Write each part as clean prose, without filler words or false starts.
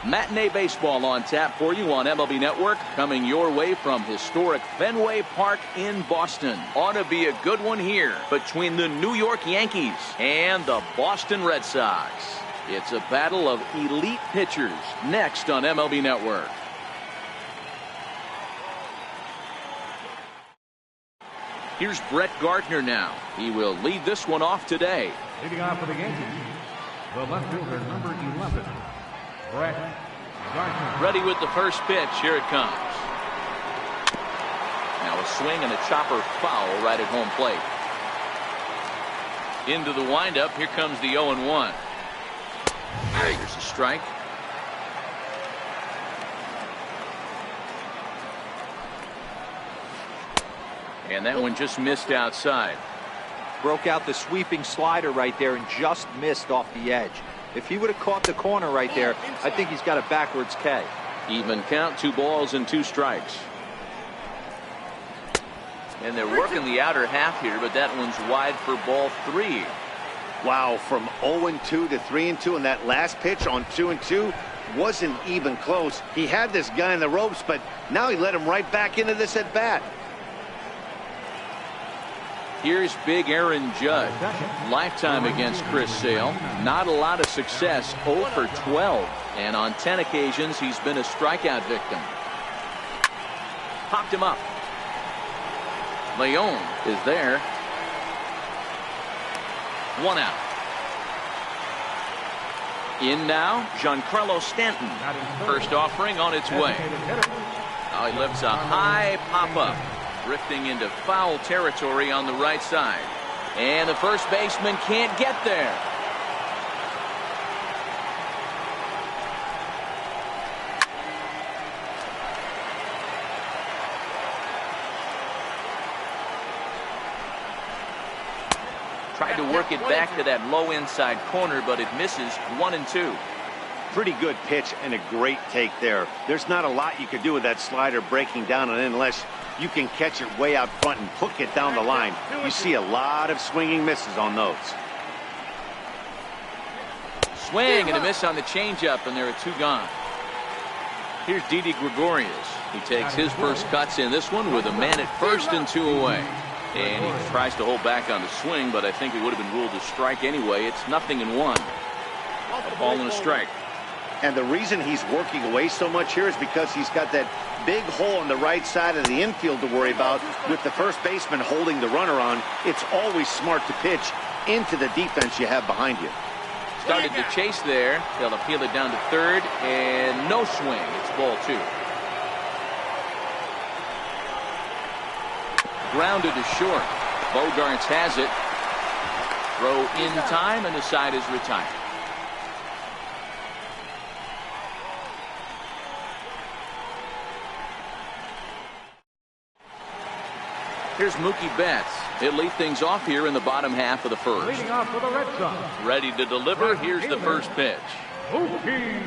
Matinee baseball on tap for you on MLB Network, coming your way from historic Fenway Park in Boston. Ought to be a good one here between the New York Yankees and the Boston Red Sox. It's a battle of elite pitchers next on MLB Network. Here's Brett Gardner now. He will lead this one off today. Leading off for the Yankees, the left fielder, number 11, Brett Gardner. Ready with the first pitch. Here it comes. Now a swing and a chopper foul right at home plate. Into the windup. Here comes the 0-1. Here's a strike. And that one just missed outside. Broke out the sweeping slider right there and just missed off the edge. If he would have caught the corner right there, I think he's got a backwards K. Even count, 2 balls and 2 strikes. And they're working the outer half here, but that one's wide for ball 3. Wow, from 0-2 to 3-2, and that last pitch on 2-2 wasn't even close. He had this guy in the ropes, but now he let him right back into this at bat. Here's big Aaron Judge. Lifetime against Chris Sale. Not a lot of success, 0 for 12. And on 10 occasions, he's been a strikeout victim. Popped him up. Leon is there. 1 out. In now, Giancarlo Stanton. First offering on its way. Oh, he lifts a high pop-up. Drifting into foul territory on the right side. And the first baseman can't get there. Tried to work it back to that low inside corner, but it misses. 1-2. Pretty good pitch and a great take there. There's not a lot you could do with that slider breaking down and in unless you can catch it way out front and hook it down the line. You see a lot of swinging misses on those. Swing and a miss on the changeup, and there are 2 gone. Here's Didi Gregorius. He takes his first cuts in this one with a man at first and 2 away. And he tries to hold back on the swing, but I think it would have been ruled a strike anyway. It's 0-1. A ball and a strike. And the reason he's working away so much here is because he's got that big hole on the right side of the infield to worry about with the first baseman holding the runner on. It's always smart to pitch into the defense you have behind you. Started to chase there. They'll appeal it down to third, and no swing. It's ball 2. Grounded to short. Bogarts has it. Throw in time, and the side is retired. Here's Mookie Betts. He'll lead things off here in the bottom half of the first. Leading off for the Red Sox. Ready to deliver. Here's the first pitch. Mookie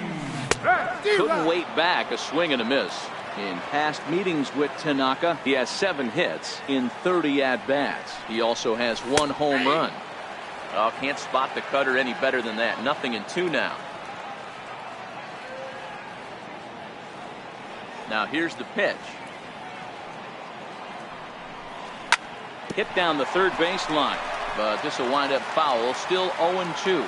Betts. Couldn't wait back. A swing and a miss. In past meetings with Tanaka, he has 7 hits in 30 at-bats. He also has 1 home run. Oh, can't spot the cutter any better than that. 0-2 now. Now here's the pitch. Hit down the third baseline, but this will wind up foul. Still 0-2.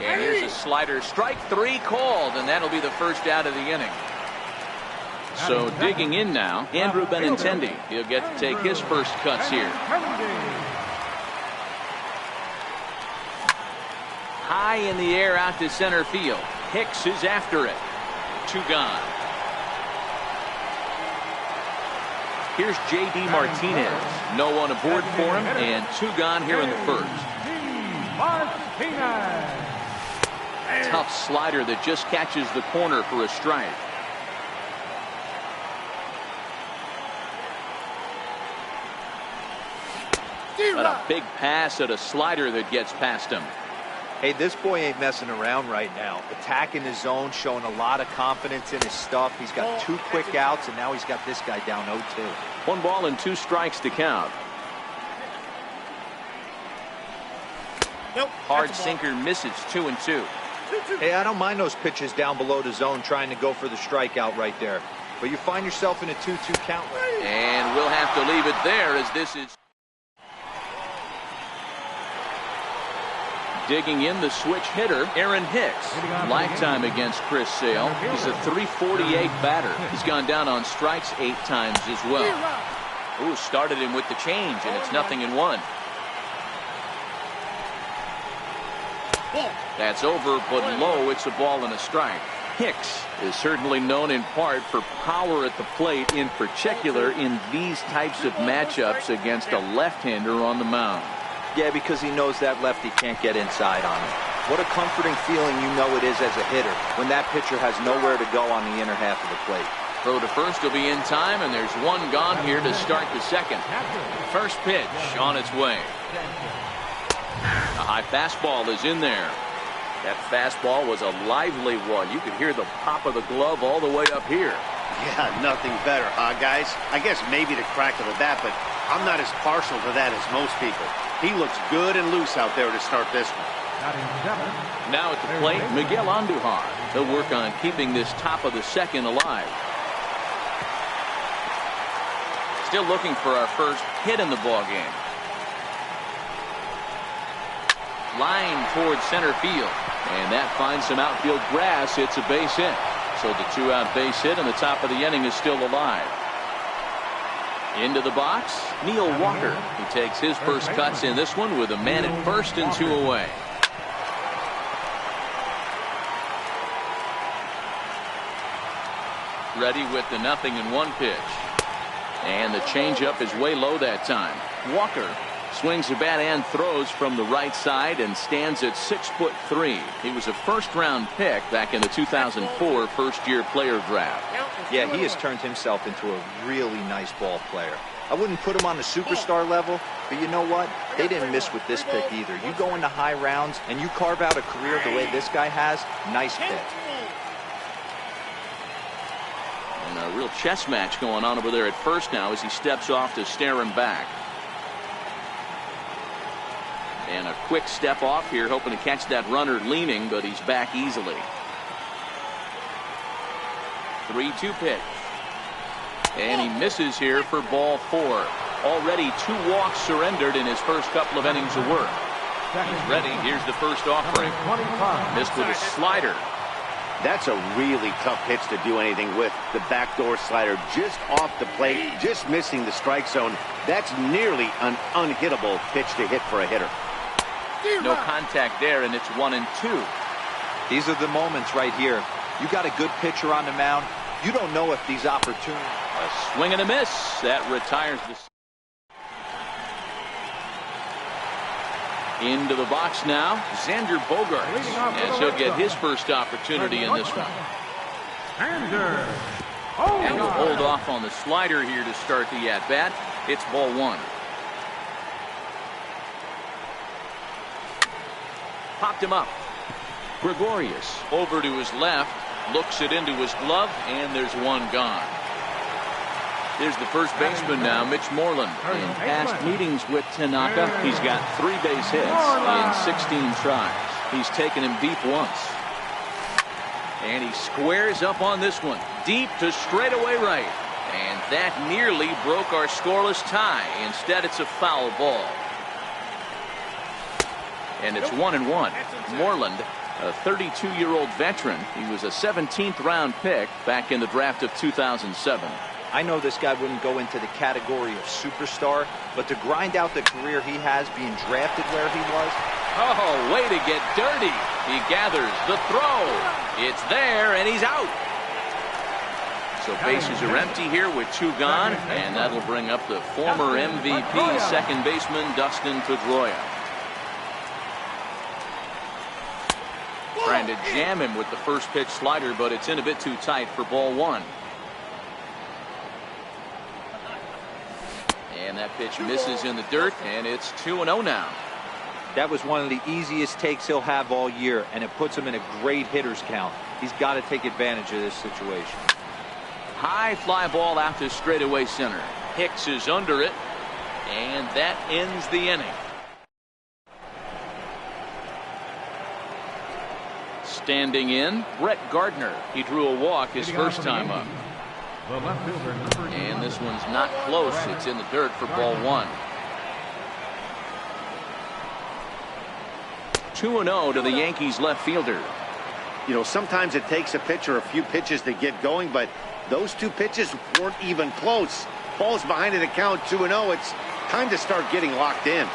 And here's a slider. Strike 3 called, and that'll be the first out of the inning. So digging in now, Andrew Benintendi. He'll get to take his first cuts here. High in the air out to center field. Hicks is after it. 2 gone. Here's J.D. Martinez. No one aboard for him, and 2 gone here in the first. Tough slider that just catches the corner for a strike. But a big pass at a slider that gets past him. Hey, this boy ain't messing around right now. Attacking the zone, showing a lot of confidence in his stuff. He's got 2 quick outs, and now he's got this guy down 0-2. 1 ball and 2 strikes to count. Hard sinker misses, 2-2. Hey, I don't mind those pitches down below the zone trying to go for the strikeout right there. But you find yourself in a 2-2 count. And we'll have to leave it there as this is digging in the switch hitter, Aaron Hicks. Lifetime against Chris Sale. He's a .348 batter. He's gone down on strikes 8 times as well. Ooh, started him with the change, and it's 0-1. That's over, but low. It's a ball and a strike. Hicks is certainly known in part for power at the plate, in particular in these types of matchups against a left-hander on the mound. Yeah, because he knows that lefty can't get inside on him. What a comforting feeling you know it is as a hitter when that pitcher has nowhere to go on the inner half of the plate. Throw to first will be in time, and there's one gone here to start the second. First pitch on its way. A high fastball is in there. That fastball was a lively one. You could hear the pop of the glove all the way up here. Yeah, nothing better, huh, guys? I guess maybe the crack of the bat, but I'm not as partial to that as most people. He looks good and loose out there to start this one. Now at the plate, Miguel Andujar. He'll work on keeping this top of the second alive. Still looking for our first hit in the ballgame. Line towards center field. And that finds some outfield grass. It's a base hit. So the 2-out base hit and the top of the inning is still alive. Into the box, Neil Walker. He takes his first cuts in this one with a man at first and 2 away. Ready with the 0-1 pitch. And the changeup is way low that time. Walker swings the bat and throws from the right side and stands at 6'3". He was a first-round pick back in the 2004 first-year player draft. Yeah, he has turned himself into a really nice ball player. I wouldn't put him on the superstar level, but you know what? They didn't miss with this pick either. You go into high rounds and you carve out a career the way this guy has, nice pick. And a real chess match going on over there at first now as he steps off to stare him back. And a quick step off here, hoping to catch that runner leaning, but he's back easily. 3-2 pitch. And he misses here for ball 4. Already 2 walks surrendered in his first couple of innings of work. He's ready. Here's the first offering. Missed with a slider. That's a really tough pitch to do anything with. The backdoor slider just off the plate, just missing the strike zone. That's nearly an unhittable pitch to hit for a hitter. No contact there, and it's 1-2. These are the moments right here. You got a good pitcher on the mound. You don't know if these opportunities. A swing and a miss. That retires the. Into the box now, Xander Bogaerts, as he'll get his first opportunity in this one. And we'll hold off on the slider here to start the at-bat. It's ball 1. Popped him up. Gregorius over to his left, looks it into his glove, and there's one gone. There's the first baseman now, Mitch Moreland. In past meetings with Tanaka, he's got 3 base hits in 16 tries. He's taken him deep once. And he squares up on this one, deep to straightaway right. And that nearly broke our scoreless tie. Instead, it's a foul ball. And it's 1-1. Moreland, a 32-year-old veteran. He was a 17th round pick back in the draft of 2007. I know this guy wouldn't go into the category of superstar, but to grind out the career he has being drafted where he was. Oh, way to get dirty. He gathers the throw. It's there, and he's out. So bases are empty here with 2 gone, and that'll bring up the former MVP second baseman Dustin Pedroia. Trying to jam him with the first pitch slider, but it's in a bit too tight for ball 1. And that pitch misses in the dirt, and it's 2-0 now. That was one of the easiest takes he'll have all year, and it puts him in a great hitter's count. He's got to take advantage of this situation. High fly ball out to straightaway center. Hicks is under it, and that ends the inning. Standing in, Brett Gardner. He drew a walk his first time up. The left fielder, number And this one's not close. It's in the dirt for ball one. 2-0 to the Yankees left fielder. You know, sometimes it takes a pitcher a few pitches to get going, but those two pitches weren't even close. Ball's behind in the count, 2-0. It's time to start getting locked in.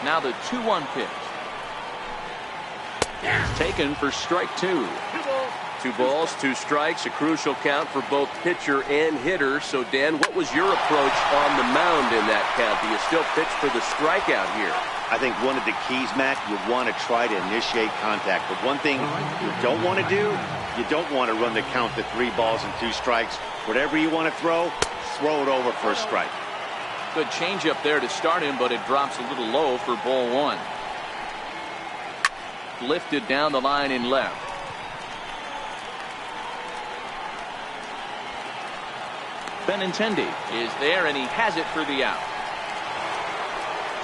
Now the 2-1 pitch. Taken for strike two. 2 balls, 2 strikes, a crucial count for both pitcher and hitter. So, Dan, what was your approach on the mound in that count? Do you still pitch for the strikeout here? I think one of the keys, Matt, you want to try to initiate contact. But one thing you don't want to do, you don't want to run the count to 3 balls and 2 strikes. Whatever you want to throw it over for a strike. Good changeup there to start him, but it drops a little low for ball one. Lifted down the line in left. Benintendi is there, and he has it for the out.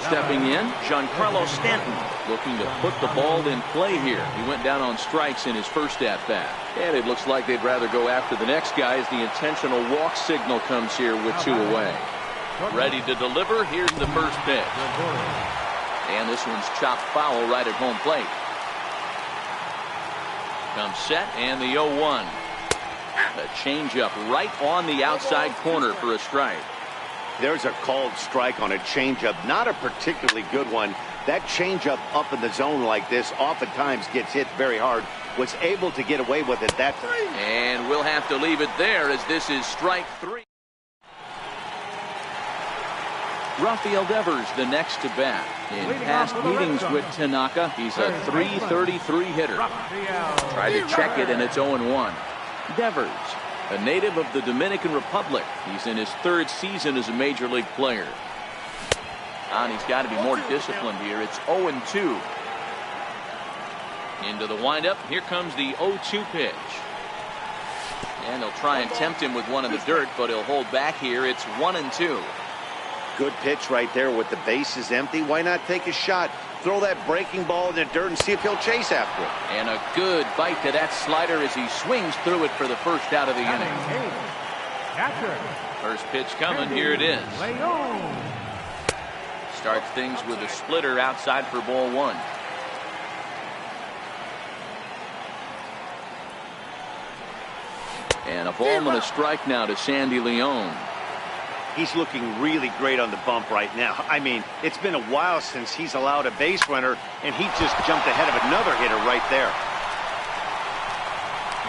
Stepping in, Giancarlo Stanton looking to put the ball in play here. He went down on strikes in his first at-bat. And it looks like they'd rather go after the next guy as the intentional walk signal comes here with 2 away. Ready to deliver. Here's the first pitch. And this one's chopped foul right at home plate. Comes set, and the 0-1. A changeup right on the outside corner for a strike. There's a called strike on a changeup, not a particularly good one. That changeup up in the zone like this oftentimes gets hit very hard. Was able to get away with it that time. And we'll have to leave it there as this is strike 3. Rafael Devers the next to bat. In past meetings with Tanaka, he's a .333 hitter. Tried to check it, and it's 0-1. Devers, a native of the Dominican Republic. He's in his 3rd season as a major league player. And he's got to be more disciplined here. It's 0-2. Into the windup. Here comes the 0-2 pitch. And they'll try and tempt him with one in the dirt, but he'll hold back here. It's 1-2. Good pitch right there with the bases empty. Why not take a shot? Throw that breaking ball in the dirt and see if he'll chase after it. And a good bite to that slider as he swings through it for the first out of the inning. First pitch coming. Here it is. Starts things with a splitter outside for ball one. And a ball and a strike now to Sandy Leon. He's looking really great on the bump right now. I mean, it's been a while since he's allowed a base runner, and he just jumped ahead of another hitter right there.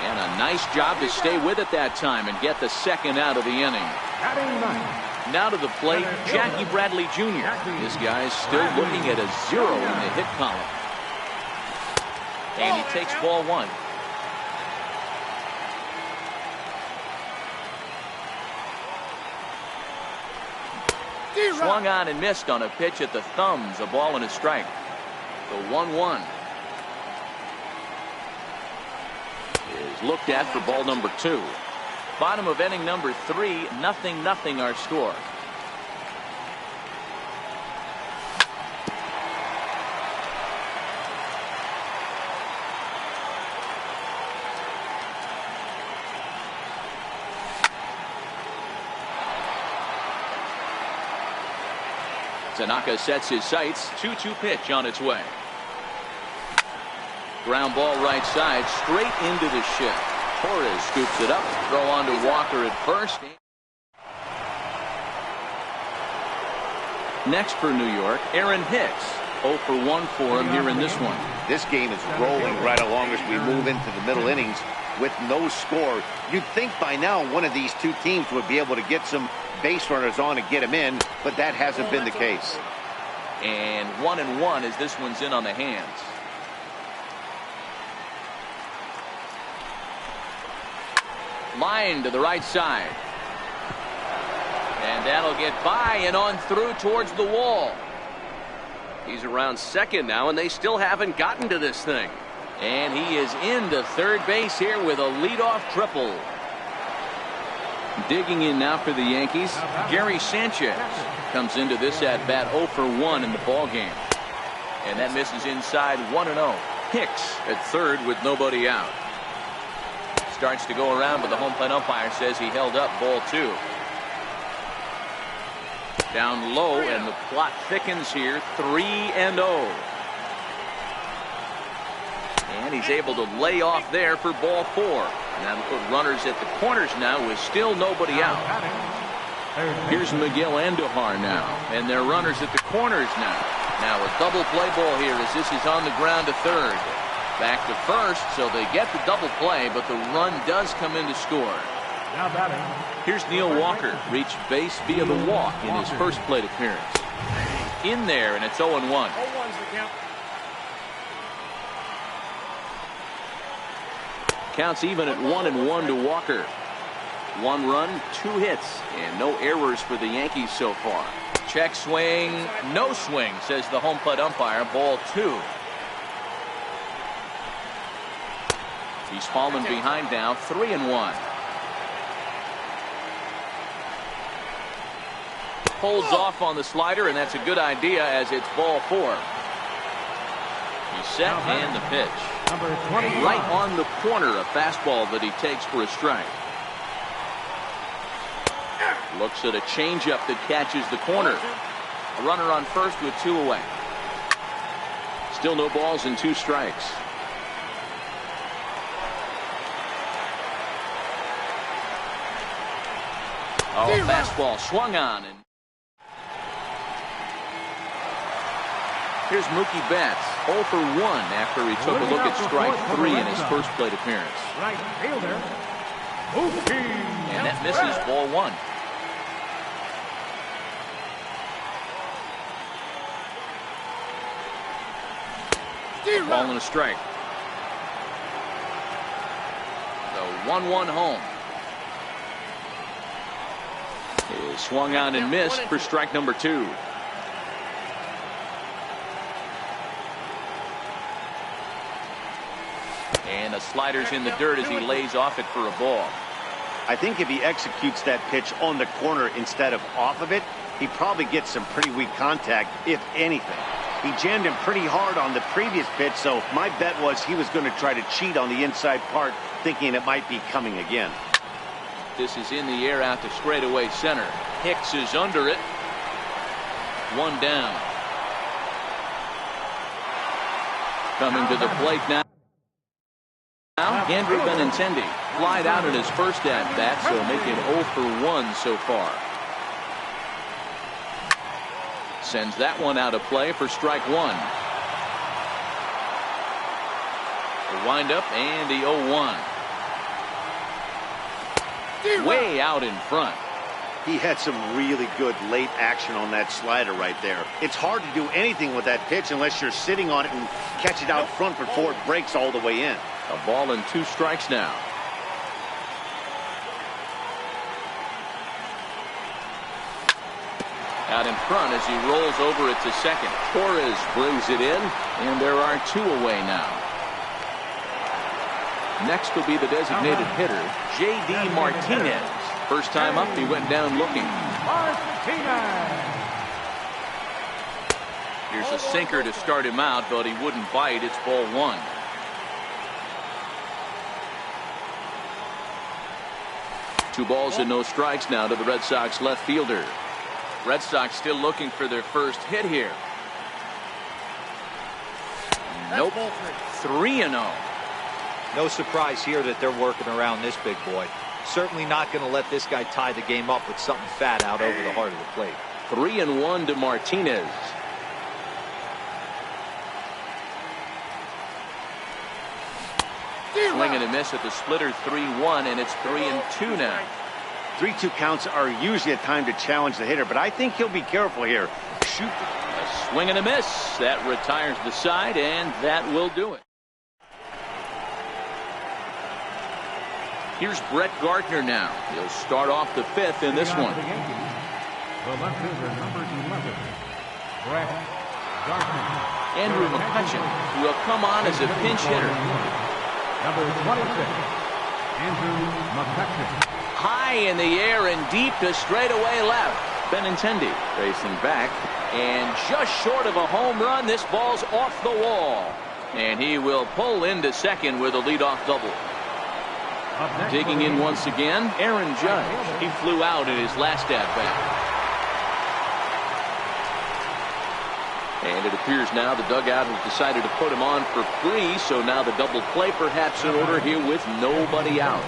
And a nice job to stay with it that time and get the second out of the inning. Now to the plate, Jackie Bradley Jr. This guy's still looking at a 0 in the hit column. And he takes ball one. Swung on and missed on a pitch at the thumbs. A ball and a strike. The 1-1 is looked at for ball number 2. Bottom of inning number 3. 0-0 our score. Tanaka sets his sights. 2-2 pitch on its way. Ground ball right side, straight into the shift. Torres scoops it up. Throw on to Walker at first. Next for New York, Aaron Hicks. 0 for 1 for him here in this one. This game is rolling right along as we move into the middle innings with no score. You'd think by now one of these two teams would be able to get some base runners on and get them in, but that hasn't been the case. And 1-1 as this one's in on the hands. Line to the right side. And that'll get by and on through towards the wall. He's around second now, and they still haven't gotten to this thing. And he is into third base here with a leadoff triple. Digging in now for the Yankees, Gary Sanchez comes into this at bat 0 for 1 in the ball game. And that misses inside 1-0. Hicks at third with nobody out. Starts to go around, but the home plate umpire says he held up ball 2. Down low, and the plot thickens here. 3-0. And he's able to lay off there for ball 4. And that'll put runners at the corners now with still nobody out. Here's Miguel Andujar now, and they're runners at the corners now. Now a double play ball here as this is on the ground to third. Back to first, so they get the double play, but the run does come in to score. Now batting. Here's Neil Walker, reached base via the walk in his first plate appearance. In there, and it's 0-1. 0-1's the count. Counts even at 1-1 to Walker. 1 run, 2 hits, and no errors for the Yankees so far. Check swing, no swing, says the home plate umpire. Ball 2. He's fallen behind now, 3-1. Holds off on the slider, and that's a good idea as it's ball 4. He's set and the pitch. Number 20. Right on the corner, a fastball that he takes for a strike. Looks at a changeup that catches the corner. A runner on first with 2 away. Still no balls and 2 strikes. Oh, fastball swung on. And here's Mookie Betts, 0 for 1 after he took a look at strike 3 in his first plate appearance. Right fielder, Mookie. And that misses, ball 1. Ball and a strike. The 1-1 home. Is swung on and missed for strike number 2. And the slider's in the dirt as he lays off it for a ball. I think if he executes that pitch on the corner instead of off of it, he probably gets some pretty weak contact, if anything. He jammed him pretty hard on the previous pitch, so my bet was he was going to try to cheat on the inside part, thinking it might be coming again. This is in the air out to straightaway center. Hicks is under it. 1 down. Coming to the plate now. Andrew Benintendi flied out in his first at-bat, so making 0 for 1 so far. Sends that one out of play for strike 1. The windup and the 0-1. Way out in front. He had some really good late action on that slider right there. It's hard to do anything with that pitch unless you're sitting on it and catch it out front before it breaks all the way in. A ball and 2 strikes now. Out in front as he rolls over it to second. Torres brings it in, and there are 2 away now. Next will be the designated hitter, J.D. Martinez. First time up, he went down looking. Here's a sinker to start him out, but he wouldn't bite. It's ball 1. Two balls and no strikes now to the Red Sox left fielder. Red Sox still looking for their first hit here. Nope. 3-0. No surprise here that they're working around this big boy. Certainly not going to let this guy tie the game up with something fat out over the heart of the plate. 3-1 to Martinez. Swing and a miss at the splitter. 3-1, and it's 3-2 now. 3-2 counts are usually a time to challenge the hitter, but I think he'll be careful here. Shoot. A swing and a miss. That retires the side, and that will do it. Here's Brett Gardner now. He'll start off the 5th in this one. The left fielder, number 11, Brett Gardner. Andrew McCutchen will come on as a pinch hitter. Number 26, Andrew McCutchen. High in the air and deep to straightaway left. Benintendi racing back, and just short of a home run. This ball's off the wall. And he will pull into second with a leadoff double. Digging in once again, Aaron Judge. He flew out in his last at-bat. And it appears now the dugout has decided to put him on for free, so now the double play perhaps in order here with nobody out.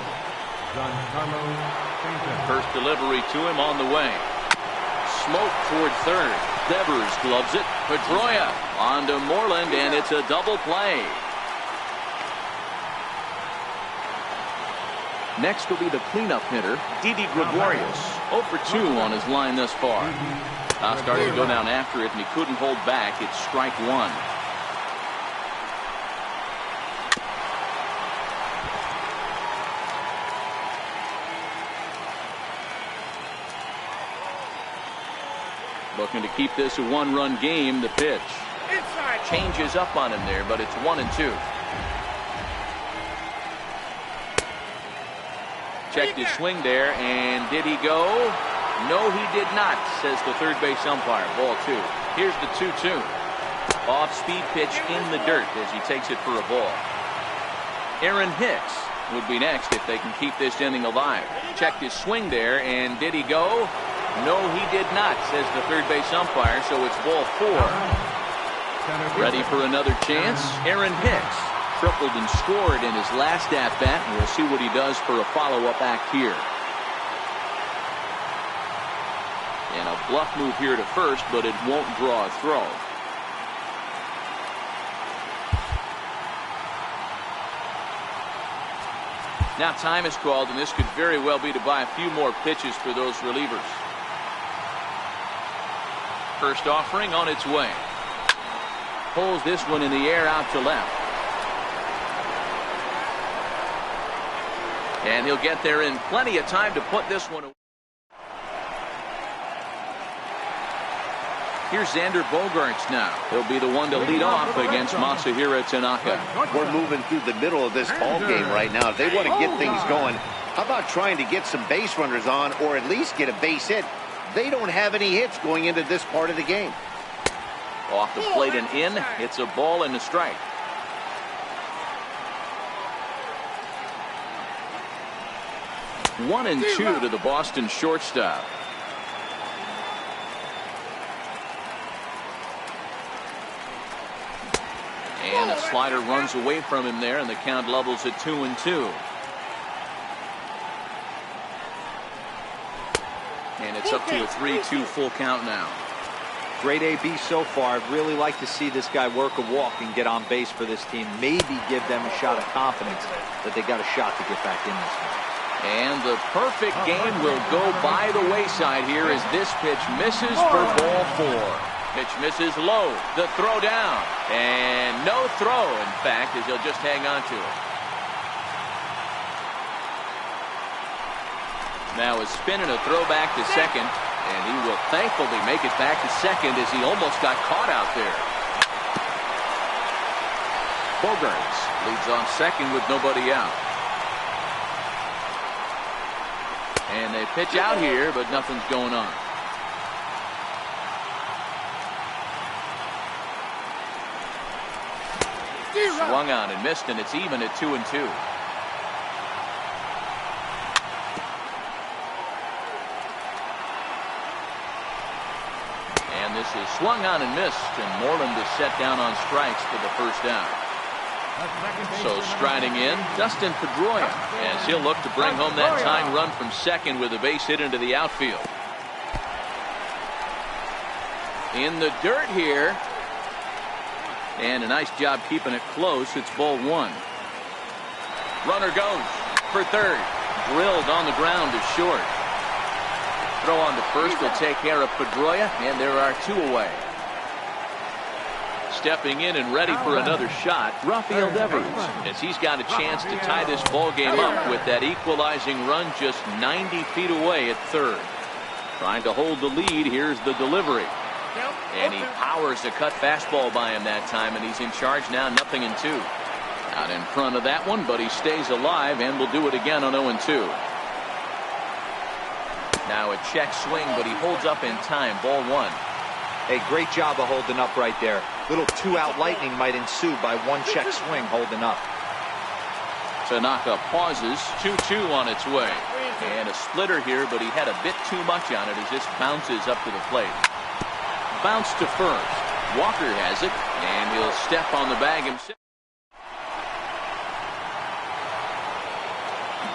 First delivery to him on the way. Smoke toward third. Devers gloves it. Pedroia on to Moreland, and it's a double play. Next will be the cleanup hitter, Didi Gregorius. 0 for 2 on his line thus far. Starting to go down after it, and he couldn't hold back. It's strike one. Looking to keep this a one-run game. The pitch changes up on him there, but it's 1-2. Checked his swing there, and did he go? No, he did not, says the third base umpire. Ball 2. Here's the 2-2. Off-speed pitch in the dirt as he takes it for a ball. Aaron Hicks would be next if they can keep this inning alive. Checked his swing there, and did he go? No, he did not, says the third base umpire, so it's ball 4. Ready for another chance? Aaron Hicks tripled and scored in his last at-bat, and we'll see what he does for a follow-up act here. And a bluff move here to first, but it won't draw a throw. Now time is called, and this could very well be to buy a few more pitches for those relievers. First offering on its way. Pulls this one in the air out to left. And he'll get there in plenty of time to put this one away. Here's Xander Bogaerts now. He'll be the one to lead off against Masahiro Tanaka. We're moving through the middle of this ball game right now. If they want to get things going, how about trying to get some base runners on, or at least get a base hit? They don't have any hits going into this part of the game. Off the plate and in. It's a ball and a strike. One and two to the Boston shortstop. And a slider runs away from him there, and the count levels at 2-2. And it's up to a 3-2 full count now. Great AB so far. I'd really like to see this guy work a walk and get on base for this team. Maybe give them a shot of confidence that they got a shot to get back in this one. And the perfect game will go by the wayside here as this pitch misses for ball 4. Pitch misses low. The throw down. And no throw, in fact, as he'll just hang on to it. Now a spin and a throw back to second. And he will thankfully make it back to second as he almost got caught out there. Bogaerts leads on second with nobody out. And they pitch out here, but nothing's going on. Swung on and missed, and it's even at 2-2. And this is swung on and missed, and Moreland is set down on strikes for the first down. So striding in, Dustin Pedroia, as he'll look to bring home that tying run from second with a base hit into the outfield. In the dirt here. And a nice job keeping it close. It's ball 1. Runner goes for third. Drilled on the ground to short. Throw on to first will take care of Pedroia, and there are 2 away. Stepping in and ready for another shot, Rafael Devers, as he's got a chance to tie this ball game up with that equalizing run just 90 feet away at third. Trying to hold the lead. Here's the delivery. And he powers a cut fastball by him that time, and he's in charge now, 0-2. Out in front of that one, but he stays alive and will do it again on 0-2. Now a check swing, but he holds up in time. Ball 1. Hey, great job of holding up right there. Little two-out lightning might ensue by one check swing holding up. Tanaka pauses. 2-2 on its way. And a splitter here, but he had a bit too much on it as this bounces up to the plate. Bounce to first. Walker has it, and he'll step on the bag himself.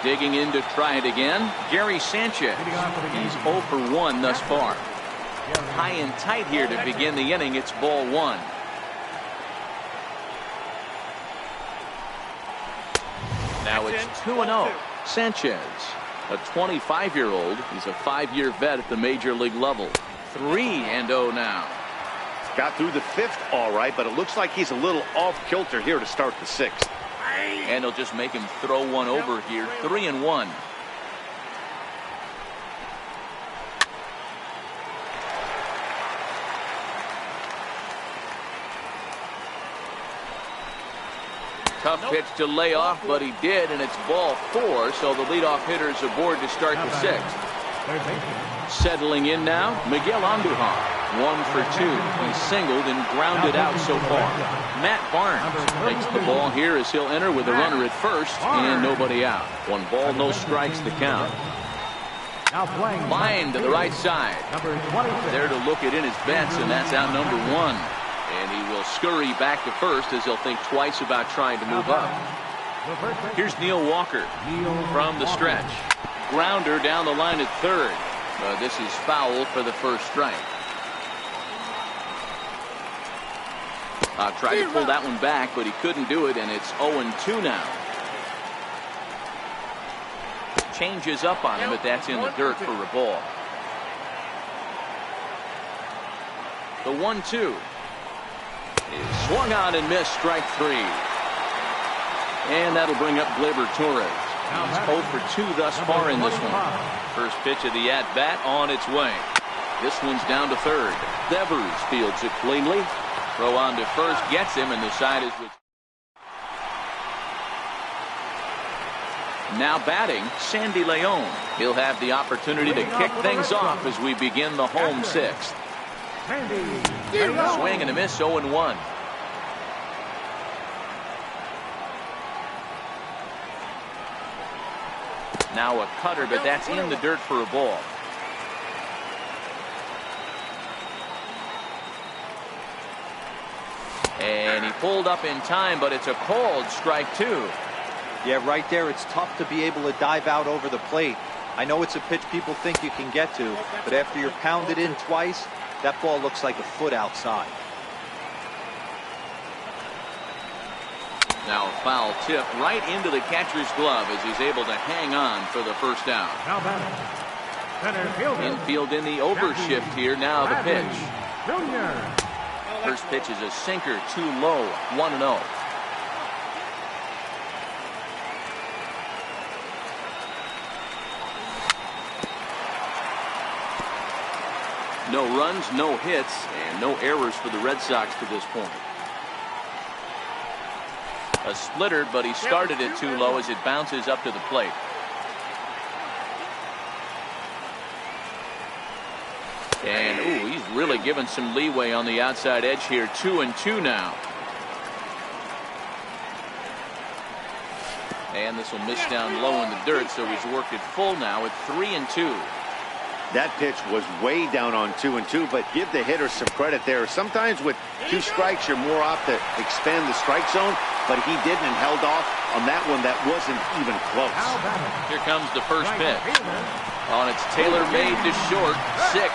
Digging in to try it again, Gary Sanchez. He's 0 for 1 thus far. High and tight here to begin the inning. It's ball 1. Now it's 2-0. Sanchez, a 25-year-old. He's a 5-year vet at the major league level. 3-0 now. Got through the 5th all right, but it looks like he's a little off kilter here to start the 6th. And he'll just make him throw one over here. 3-1. Tough pitch to lay off, but he did, and it's ball 4, so the leadoff hitter's aboard to start the 6th. Settling in now, Miguel Andujar. 1 for 2. He's singled and grounded out so far. Matt Barnes takes the ball here as he'll enter with a runner at first and nobody out. 1 ball, no strikes to count. Line to the right side. There to look it in his bets, and that's out number 1. And he will scurry back to first as he'll think twice about trying to move up. Here's Neil Walker from the stretch. Grounder down the line at third. This is foul for the first strike. Tried to pull that one back, but he couldn't do it, and it's 0-2 now. Changes up on him, but that's in the dirt for a ball. The 1-2 is swung on and missed, strike 3. And that'll bring up Gleyber Torres. He's 0 for 2 thus far in this one. First pitch of the at-bat on its way. This one's down to third. Devers fields it cleanly. Throw on to first, gets him, and the side is with. Now batting, Sandy Leon. He'll have the opportunity to kick things off as we begin the home 6th. Swing and a miss, 0-1. Now a cutter, but that's in the dirt for a ball. And he pulled up in time, but it's a called strike 2. Yeah, right there, it's tough to be able to dive out over the plate. I know it's a pitch people think you can get to, but after you're pounded in twice, that ball looks like a foot outside. Now a foul tip right into the catcher's glove as he's able to hang on for the first down. Infield in the overshift here. Now the pitch. First pitch is a sinker, too low. 1-0. No runs, no hits, and no errors for the Red Sox to this point. A splitter, but he started it too low as it bounces up to the plate. And, ooh, he's really given some leeway on the outside edge here. 2-2 now. And this will miss down low in the dirt, so he's worked it full now at 3-2. That pitch was way down on 2-2, but give the hitter some credit there. Sometimes with 2 strikes, you're more apt to expand the strike zone, but he didn't and held off on that one that wasn't even close. Here comes the first pitch. On its tailor-made to short. 6,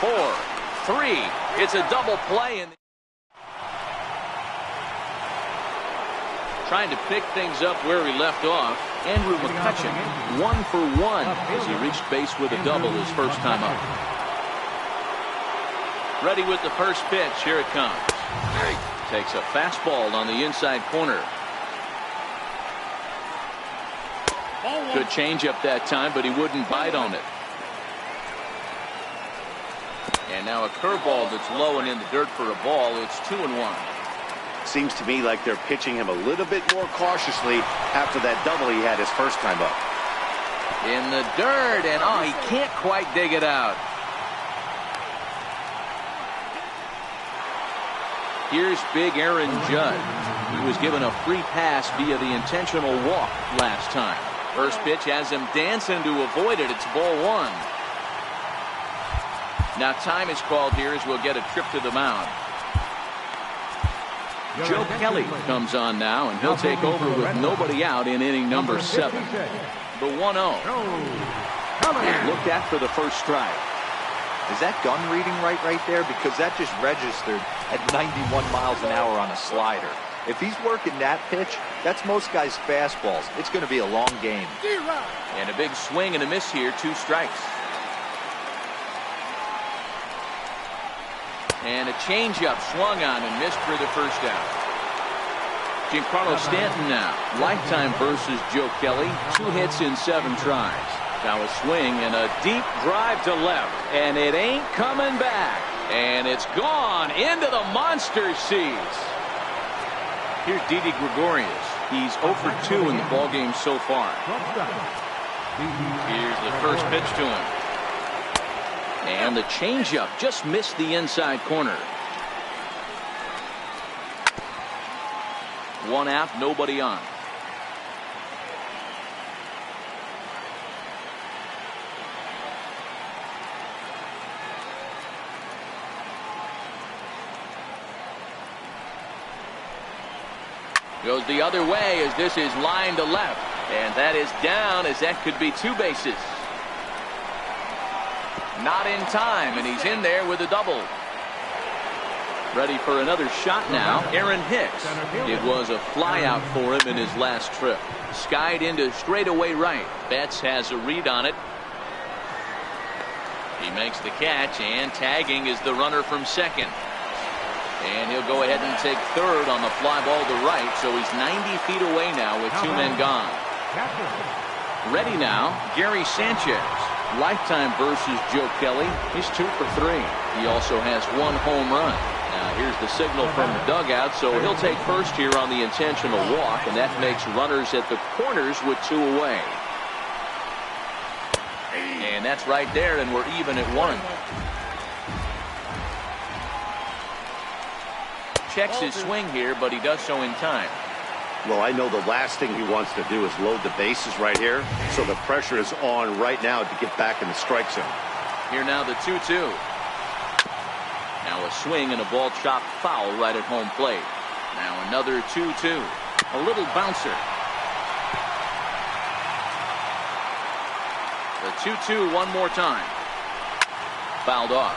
4, 3. It's a double play. And trying to pick things up where he left off. Andrew McCutcheon, 1 for 1 as he reached base with a double his first time up. Ready with the first pitch. Here it comes. Takes a fastball on the inside corner. Good changeup that time, but he wouldn't bite on it. And now a curveball that's low and in the dirt for a ball. It's 2-1. Seems to me like they're pitching him a little bit more cautiously after that double he had his first time up. In the dirt, and oh, he can't quite dig it out. Here's big Aaron Judge. He was given a free pass via the intentional walk last time. First pitch has him dancing to avoid it. It's ball one. Now time is called here as we'll get a trip to the mound. Joe Kelly comes on now, and he'll take over with nobody out in inning number 7. The 1-0. Looked at for the first strike. Is that gun reading right there? Because that just registered at 91 miles an hour on a slider. If he's working that pitch, that's most guys' fastballs. It's going to be a long game. And a big swing and a miss here, 2 strikes. And a changeup swung on and missed for the first out. Giancarlo Stanton now. Lifetime versus Joe Kelly. 2 hits in 7 tries. Now a swing and a deep drive to left. And it ain't coming back. And it's gone into the monster seats. Here's Didi Gregorius. He's 0 for 2 in the ballgame so far. Here's the first pitch to him. And the changeup just missed the inside corner. 1 out, nobody on. Goes the other way as this is line to left. And that is down as that could be 2 bases. Not in time, and he's in there with a double. Ready for another shot now, Aaron Hicks. It was a flyout for him in his last trip. Skied into straightaway right. Betts has a read on it. He makes the catch, and tagging is the runner from second. And he'll go ahead and take third on the fly ball to right, so he's 90 feet away now with 2 men gone. Ready now, Gary Sanchez. Lifetime versus Joe Kelly. He's 2 for 3. He also has 1 home run. Now here's the signal from the dugout, so he'll take first here on the intentional walk, and that makes runners at the corners with 2 away. And that's right there, and we're even at 1. Checks his swing here, but he does so in time. Well, I know the last thing he wants to do is load the bases right here, so the pressure is on right now to get back in the strike zone. Here now the 2-2. Now a swing and a ball chopped foul right at home plate. Now another 2-2. A little bouncer. The 2-2 one more time. Fouled off.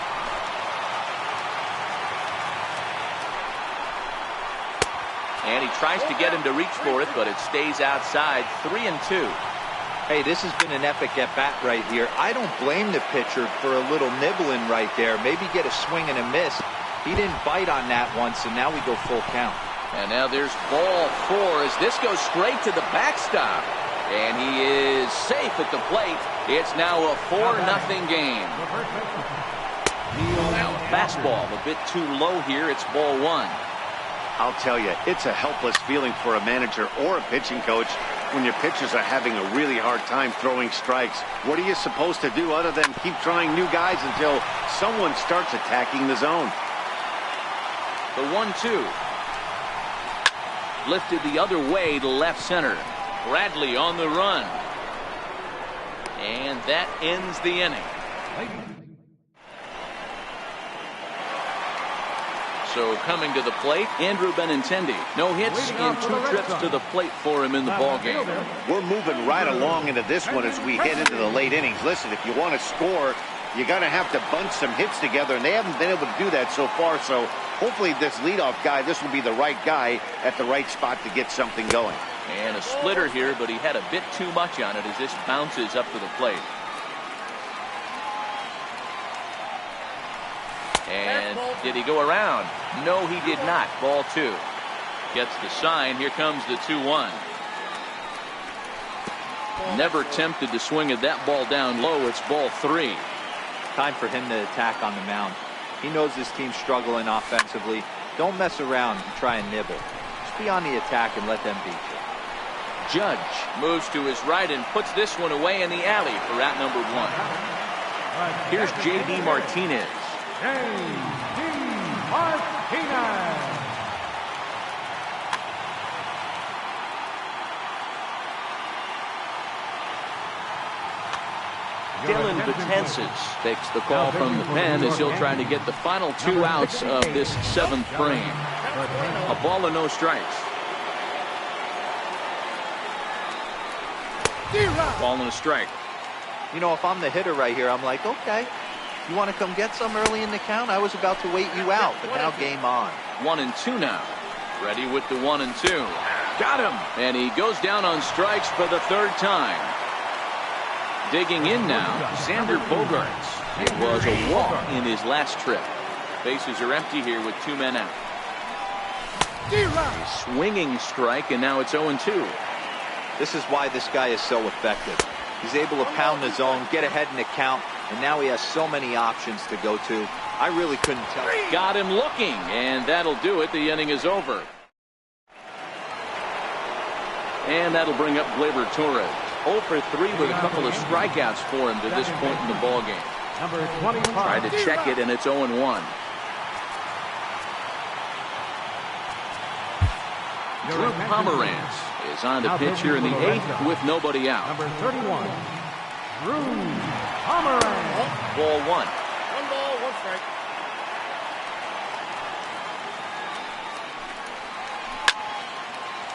And he tries to get him to reach for it, but it stays outside. 3-2. Hey, this has been an epic at-bat right here. I don't blame the pitcher for a little nibbling right there. Maybe get a swing and a miss. He didn't bite on that one, so now we go full count. And now there's ball 4 as this goes straight to the backstop. And he is safe at the plate. It's now a 4-0 game. Now a fastball a bit too low here. It's ball 1. I'll tell you, it's a helpless feeling for a manager or a pitching coach when your pitchers are having a really hard time throwing strikes. What are you supposed to do other than keep trying new guys until someone starts attacking the zone? The 1-2. Lifted the other way to left center. Bradley on the run. And that ends the inning. So coming to the plate, Andrew Benintendi. No hits in 2 trips to the plate for him in the ballgame. We're moving right along into this one as we head into the late innings. Listen, if you want to score, you're going to have to bunch some hits together, and they haven't been able to do that so far. So hopefully this leadoff guy, this will be the right guy at the right spot to get something going. And a splitter here, but he had a bit too much on it as this bounces up to the plate. And did he go around? No, he did not. Ball 2. Gets the sign. Here comes the 2-1. Never tempted to swing at that ball down low. It's ball 3. Time for him to attack on the mound. He knows his team's struggling offensively. Don't mess around and try and nibble. Just be on the attack and let them beat you. Judge moves to his right and puts this one away in the alley for out number 1. Here's J.D. Martinez. J.D. Martinez. Dylan Betances takes the call from the pen as he'll try to get the final 2 outs of this 7th frame. A ball and no strikes. Ball and a strike. You know, if I'm the hitter right here, I'm like, okay, you want to come get some early in the count? I was about to wait you out, but now game on. 1-2 now. Ready with the 1-2. Got him. And he goes down on strikes for the 3rd time. Digging in now, Xander Bogaerts. It was a walk in his last trip. Bases are empty here with 2 men out. A swinging strike, and now it's 0-2. This is why this guy is so effective. He's able to pound the zone, get ahead in the count, and now he has so many options to go to. I really couldn't tell. Got him looking, and that'll do it. The inning is over. And that'll bring up Gleyber Torres. 0 for 3 with a couple of strikeouts for him to this point in the ballgame. Number 25. Try to check it, and it's 0-1. Drew Pomeranz is on the pitch here in the 8th with nobody out. Number 31, Drew Pomeranz. Ball 1. 1 ball, 1 strike.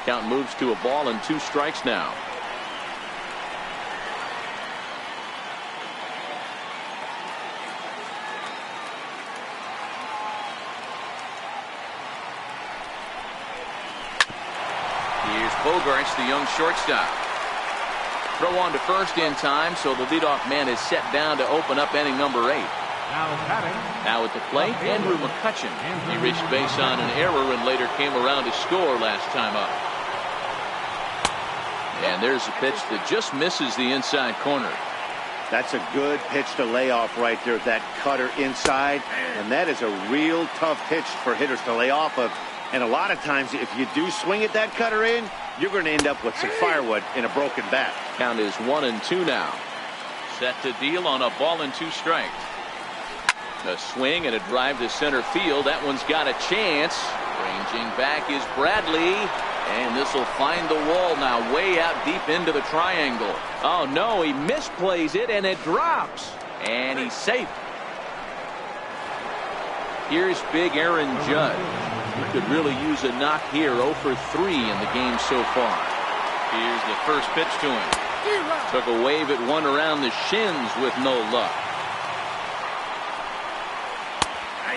Count moves to a ball and 2 strikes now. Here's Bogaerts, the young shortstop. Throw on to first in time, so the leadoff man is set down to open up inning number 8. Now at the plate, Andrew McCutchen. He reached base on an error and later came around to score last time up. And there's a pitch that just misses the inside corner. That's a good pitch to lay off right there, that cutter inside. And that is a real tough pitch for hitters to lay off of. And a lot of times, if you do swing at that cutter in, you're going to end up with some firewood in a broken bat. Count is 1-2 now. Set to deal on a ball and 2 strikes. A swing and a drive to center field. That one's got a chance. Ranging back is Bradley. And this will find the wall now, way out deep into the triangle. Oh, no, he misplays it, and it drops. And he's safe. Here's big Aaron Judge. He could really use a knock here. 0 for 3 in the game so far. Here's the first pitch to him. Took a wave at one around the shins with no luck.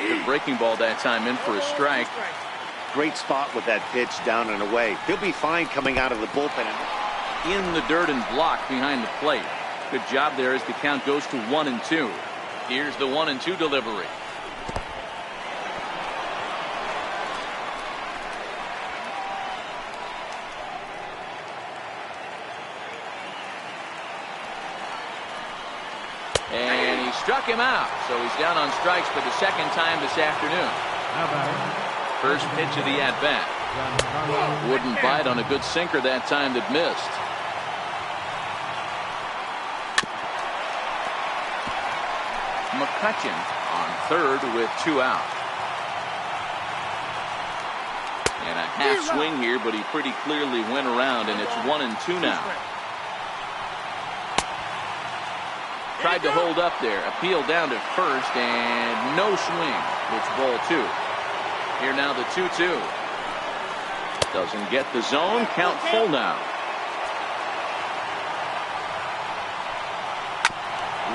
The breaking ball that time in for a strike. Great spot with that pitch down and away. He'll be fine coming out of the bullpen. In the dirt and blocked behind the plate. Good job there as the count goes to 1-2. Here's the 1-2 delivery. And he struck him out. So he's down on strikes for the 2nd time this afternoon. First pitch of the at-bat. Wouldn't bite on a good sinker that time that missed. McCutchen on 3rd with 2 out. And a half swing here, but he pretty clearly went around, and it's 1-2 now. Tried to hold up there. Appeal down to first, and no swing. It's ball 2. Here now the 2-2. Doesn't get the zone. Count full now.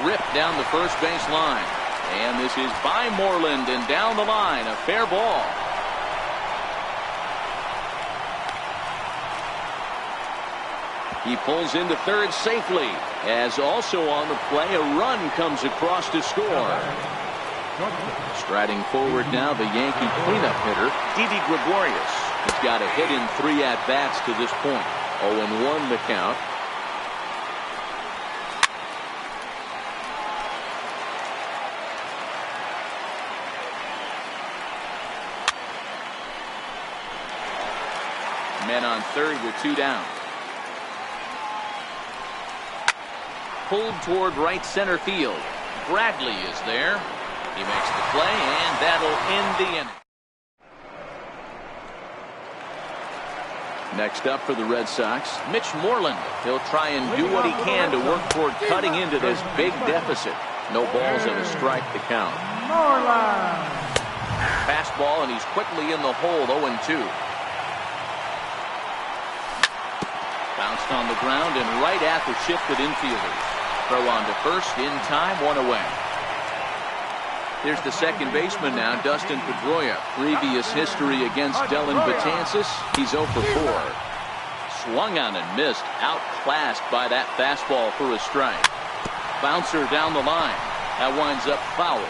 Ripped down the first base line. And this is by Moreland and down the line. A fair ball. He pulls into 3rd safely. As also on the play, a run comes across to score. Striding forward now, the Yankee cleanup hitter, Didi Gregorius. He's got a hit in 3 at-bats to this point. 0-1 the count. Men on 3rd with 2 down. Pulled toward right center field. Bradley is there. He makes the play, and that'll end the inning. Next up for the Red Sox, Mitch Moreland. He'll try and do what he can to work toward cutting into this big deficit. No balls and a strike to count. Fastball, and he's quickly in the hole, 0-2. Bounced on the ground and right at the shifted infielders. Throw on to first, in time, 1 away. Here's the second baseman now, Dustin Pedroia. Previous history against Dellin Betances, he's 0 for 4. Swung on and missed, outclassed by that fastball for a strike. Bouncer down the line. That winds up foul.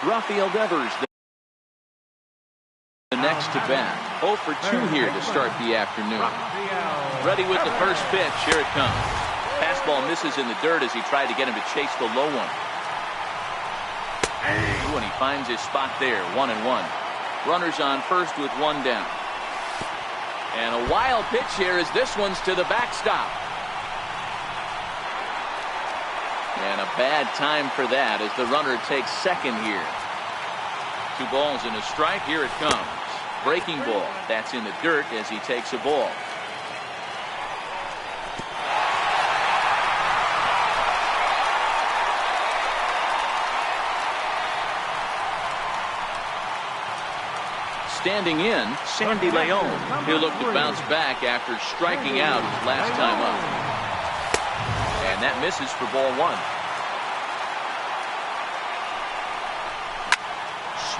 Rafael Devers, the next to bat. 0 for 2 here to start the afternoon. Ready with the first pitch. Here it comes. Fastball misses in the dirt as he tried to get him to chase the low one. And he finds his spot there, 1-1. Runners on first with 1 down. And a wild pitch here as this one's to the backstop. And a bad time for that as the runner takes second here. 2 balls and a strike. Here it comes. Breaking ball. That's in the dirt as he takes a ball. Standing in, Sandy Leon. He'll look to bounce back after striking out his last time up. And that misses for ball 1.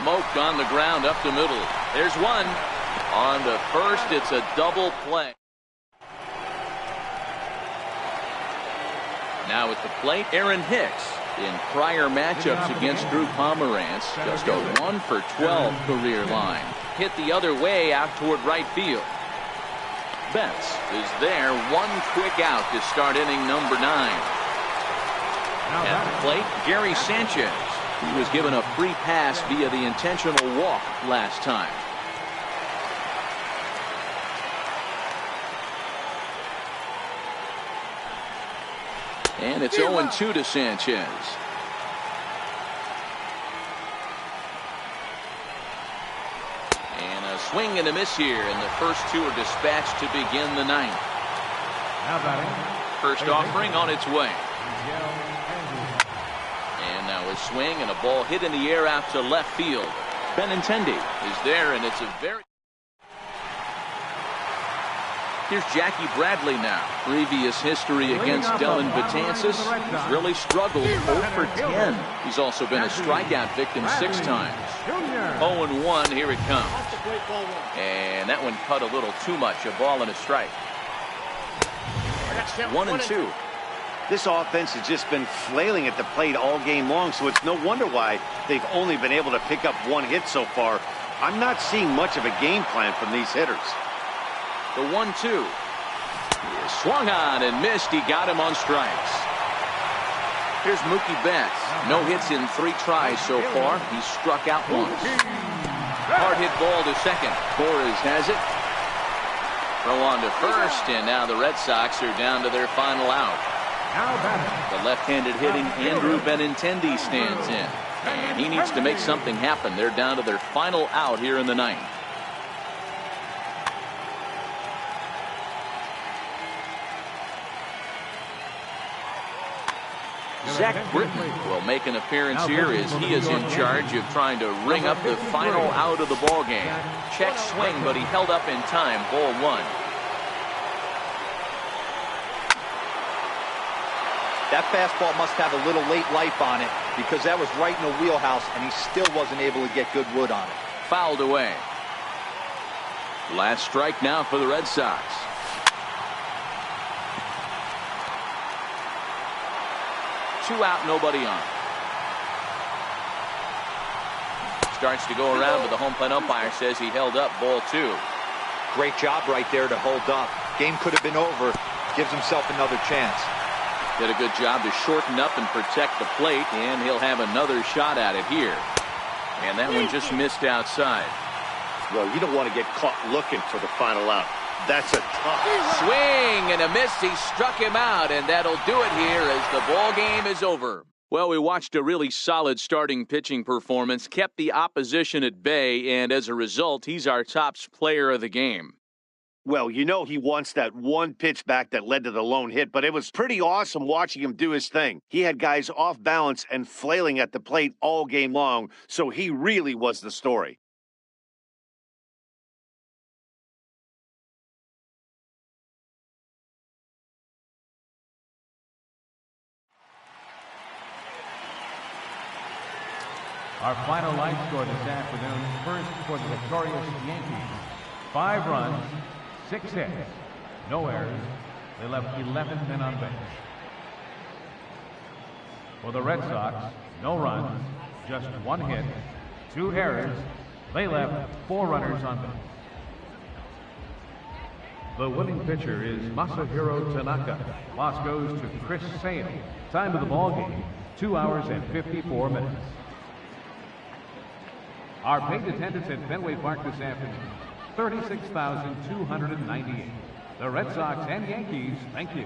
Smoked on the ground up the middle. There's one. On to first, it's a double play. Now at the plate, Aaron Hicks. In prior matchups against Drew Pomerantz, just a 1 for 12 career line. Hit the other way out toward right field. Betts is there, 1 quick out to start inning number 9. At the plate, Gary Sanchez. He was given a free pass via the intentional walk last time. And it's 0-2 to Sanchez. And a swing and a miss here, and the first 2 are dispatched to begin the 9th. First offering on its way. And now a swing and a ball hit in the air out to left field. Benintendi is there, and it's a very... Here's Jackie Bradley now. Previous history against Dellin Betances. He's really struggled, 0 for 10. He's also been a strikeout victim 6 times. 0-1, here it comes. And that one cut a little too much, a ball and a strike. 1-2. This offense has just been flailing at the plate all game long, so it's no wonder why they've only been able to pick up 1 hit so far. I'm not seeing much of a game plan from these hitters. The 1-2. Swung on and missed. He got him on strikes. Here's Mookie Betts. No hits in 3 tries so far. He's struck out once. Hard hit ball to second. Torres has it. Throw on to first, and now the Red Sox are down to their final out. The left-handed hitting Andrew Benintendi stands in. And he needs to make something happen. They're down to their final out here in the 9th. Zach Britton will make an appearance here as he is in charge of trying to ring up the final out of the ball game. Check swing, but he held up in time. Ball 1. That fastball must have a little late life on it because that was right in the wheelhouse and he still wasn't able to get good wood on it. Fouled away. Last strike now for the Red Sox. Two out, nobody on. Starts to go around, but the home plate umpire says he held up. Ball 2. Great job right there to hold up. Game could have been over. Gives himself another chance. Did a good job to shorten up and protect the plate, and he'll have another shot at it here. And that one just missed outside. Well, you don't want to get caught looking for the final out. That's a tough Swing and a miss. He struck him out, and that'll do it here as the ball game is over. Well, we watched a really solid starting pitching performance, kept the opposition at bay, and as a result, he's our top player of the game. Well, you know he wants that one pitch back that led to the lone hit, but it was pretty awesome watching him do his thing. He had guys off balance and flailing at the plate all game long, so he really was the story. Our final line score this afternoon, first for the victorious Yankees. 5 runs, 6 hits, no errors. They left 11 men on base. For the Red Sox, no runs, just 1 hit, 2 errors. They left 4 runners on base. The winning pitcher is Masahiro Tanaka. Loss goes to Chris Sale. Time of the ball game, 2 hours and 54 minutes. Our paid attendance at Fenway Park this afternoon, 36,298. The Red Sox and Yankees, thank you.